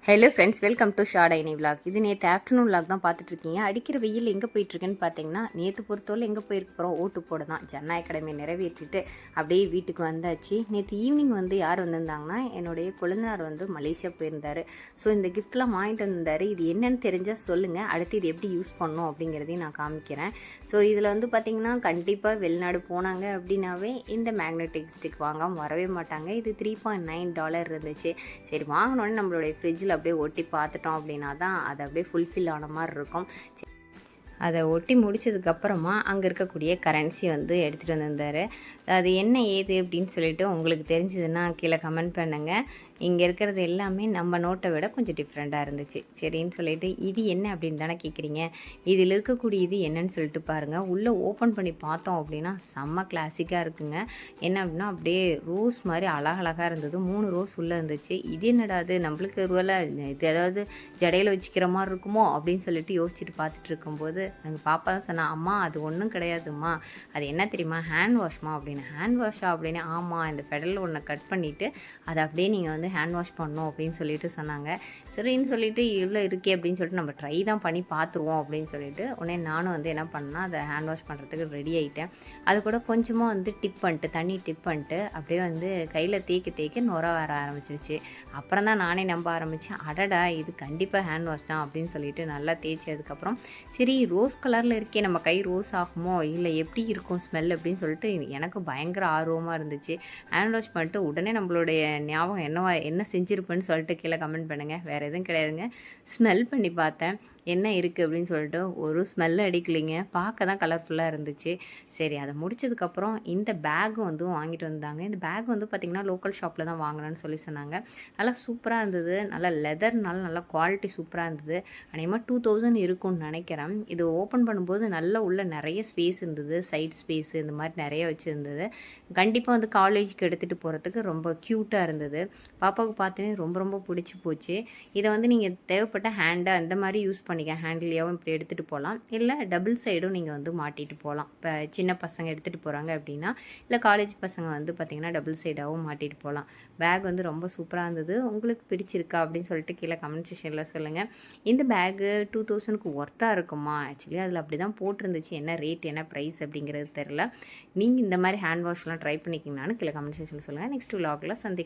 Hello friends, welcome to Shadaini vlog. இது நேற்று afternoon vlog தான் பார்த்துட்ருக்கீங்க. அடிக்கிற வெயில் எங்கே போயிட்டுருக்குன்னு பார்த்தீங்கன்னா, நேற்று பொறுத்தவரை எங்கே போயிருக்கிறோம், ஓட்டு போட தான். ஜனநாயக கடமை நிறைவேற்றிட்டு அப்படியே வீட்டுக்கு வந்தாச்சு. நேற்று ஈவினிங் யார் வந்திருந்தாங்கன்னா, என்னுடைய கொழுந்தனார் மலேசியா போயிருந்தார். ஸோ இந்த கிஃப்ட்லாம் வாங்கிட்டு வந்திருந்தார். இது என்னென்னு தெரிஞ்சால் சொல்லுங்கள், அடுத்து இது எப்படி யூஸ் பண்ணணும் அப்படிங்கிறதையும் நான் காமிக்கிறேன். ஸோ இதில் பார்த்தீங்கன்னா, கண்டிப்பாக வெளிநாடு போனாங்க அப்படின்னாவே இந்த மேக்னெட்டிக் ஸ்டிக் வாங்காமல் வரவே மாட்டாங்க. இது $3.9 இருந்துச்சு. சரி, வாங்கினோடனே நம்மளுடைய ஃப்ரிட்ஜில் அப்படியே ஒட்டி பார்த்துட்டோம் அப்படின்னா தான் அது அப்படியே ஃபுல்ஃபில் ஆன மாதிரி இருக்கும். அதை ஒட்டி முடித்ததுக்கப்புறமா அங்கே இருக்கக்கூடிய கரன்சி எடுத்துகிட்டு வந்திருந்தார். அது என்ன ஏது அப்படின்னு சொல்லிட்டு உங்களுக்கு தெரிஞ்சதுன்னா கீழே கமெண்ட் பண்ணுங்கள். இங்கே இருக்கிறது எல்லாமே நம்ம நோட்டை விட கொஞ்சம் டிஃப்ரெண்ட்டாக இருந்துச்சு. சரின்னு சொல்லிட்டு இது என்ன அப்படின்னு தானே கேட்குறீங்க. இதில் இருக்கக்கூடிய இது என்னன்னு சொல்லிட்டு பாருங்கள். உள்ளே ஓப்பன் பண்ணி பார்த்தோம் அப்படின்னா செம்ம கிளாசிக்காக இருக்குங்க. என்ன அப்படின்னா அப்படியே ரோஸ் மாதிரி அழகழகாக இருந்தது. 3 ரோஸ் உள்ளே இருந்துச்சு. இது என்னடாது நம்மளுக்கு ஒருவேளை இது ஏதாவது ஜடையில் வச்சுக்கிற மாதிரி இருக்குமோ அப்படின்னு சொல்லிட்டு யோசிச்சுட்டு பார்த்துட்டு இருக்கும்போது எங்கள் பாப்பா தான் சொன்னா, அம்மா அது ஒன்றும் கிடையாதும்மா, அது என்ன தெரியுமா, ஹேண்ட் வாஷ்மா அப்படின்னு. ஹேண்ட் வாஷா அப்படின்னு. ஆமாம், இந்த ஃபெடரில் ஒன்று கட் பண்ணிவிட்டு அதை அப்படியே நீங்கள் ஹேண்ட் வாஷ் பண்ணணும் அப்படின்னு சொல்லிட்டு சொன்னாங்க. சரின்னு சொல்லிட்டு இவ்வளோ இருக்கே அப்படின்னு சொல்லிட்டு நம்ம ட்ரை தான் பண்ணி பார்த்துருவோம் அப்படின்னு சொல்லிட்டு உடனே நானும் என்ன பண்ணேன்னா அதை ஹேண்ட் வாஷ் பண்ணுறதுக்கு ரெடி ஆகிட்டேன். அது கூட கொஞ்சமாக டிப் பண்ணிட்டு தண்ணி டிப் பண்ணிட்டு அப்படியே கையில் தேய்க்க நுர வர ஆரம்பிச்சிருச்சு. அப்புறம் தான் நானே நம்ப ஆரம்பித்தேன், அடடா இது கண்டிப்பாக ஹேண்ட் வாஷ் தான் அப்படின்னு சொல்லிட்டு நல்லா தேய்ச்சதுக்கப்புறம் சரி ரோஸ் கலரில் இருக்கே, நம்ம கை ரோஸ் ஆகுமோ இல்லை எப்படி இருக்கும் ஸ்மெல் அப்படின்னு சொல்லிட்டு எனக்கு பயங்கர ஆர்வமாக இருந்துச்சு. ஹேண்ட் வாஷ் பண்ணிட்டு உடனே நம்மளுடைய ஞாபகம் என்ன செஞ்சுருப்பேன்னு சொல்லிட்டு கீழே கமெண்ட் பண்ணுங்கள். வேறு எதுவும் கிடையாதுங்க. ஸ்மெல் பண்ணி பார்த்தேன் என்ன இருக்குது அப்படின்னு சொல்லிட்டு ஒரு ஸ்மெல்லு அடிக்கலைங்க. பார்க்க தான் கலர்ஃபுல்லாக இருந்துச்சு. சரி, அதை முடிச்சதுக்கப்புறம் இந்த பேக்கும் வாங்கிட்டு வந்தாங்க. இந்த பேக் பார்த்திங்கன்னா லோக்கல் ஷாப்பில் தான் வாங்கினேன்னு சொல்லி சொன்னாங்க. நல்லா சூப்பராக இருந்தது. நல்லா லெதர்னால நல்லா குவாலிட்டி சூப்பராக இருந்தது. அநேகமாக 2000 இருக்கும்னு நினைக்கிறேன். இது ஓப்பன் பண்ணும்போது நல்லா உள்ள நிறைய ஸ்பேஸ் இருந்தது. சைட் ஸ்பேஸு இந்த மாதிரி நிறைய வச்சுருந்தது. கண்டிப்பாக காலேஜுக்கு எடுத்துகிட்டு போகிறதுக்கு ரொம்ப க்யூட்டாக இருந்தது. பாப்பாவுக்கு பார்த்தீங்கன்னா ரொம்ப ரொம்ப பிடிச்சி போச்சு. இதை நீங்கள் தேவைப்பட்ட ஹேண்டாக இந்த மாதிரி யூஸ் ஹேண்டிலையாகவும் இப்படி எடுத்துகிட்டு போகலாம். இல்லை டபுள் சைடும் நீங்கள் மாட்டிட்டு போகலாம். இப்போ சின்ன பசங்க எடுத்துகிட்டு போகிறாங்க அப்படின்னா, இல்லை காலேஜ் பசங்க பார்த்திங்கன்னா டபுள் சைடாகவும் மாட்டிட்டு போகலாம். பேக் ரொம்ப சூப்பராக இருந்தது. உங்களுக்கு பிடிச்சிருக்கா அப்படின்னு சொல்லிட்டு கீழே கமெண்ட் செக்ஷனில் சொல்லுங்கள். இந்த பேக்கு 2000க்கு ஒர்த்தாக இருக்குமா? ஆக்சுவலி அதில் அப்படி தான் போட்டிருந்துச்சு. என்ன ரேட் என்ன ப்ரைஸ் அப்படிங்கிறது தெரில. நீங்கள் இந்த மாதிரி ஹேண்ட் வாஷ்லாம் ட்ரை பண்ணிக்கிங்கனான்னு கீழே கமெண்ட் செக்ஷனில் சொல்லுங்கள். நெக்ஸ்ட் விலாகில் சந்திக்கலாம்.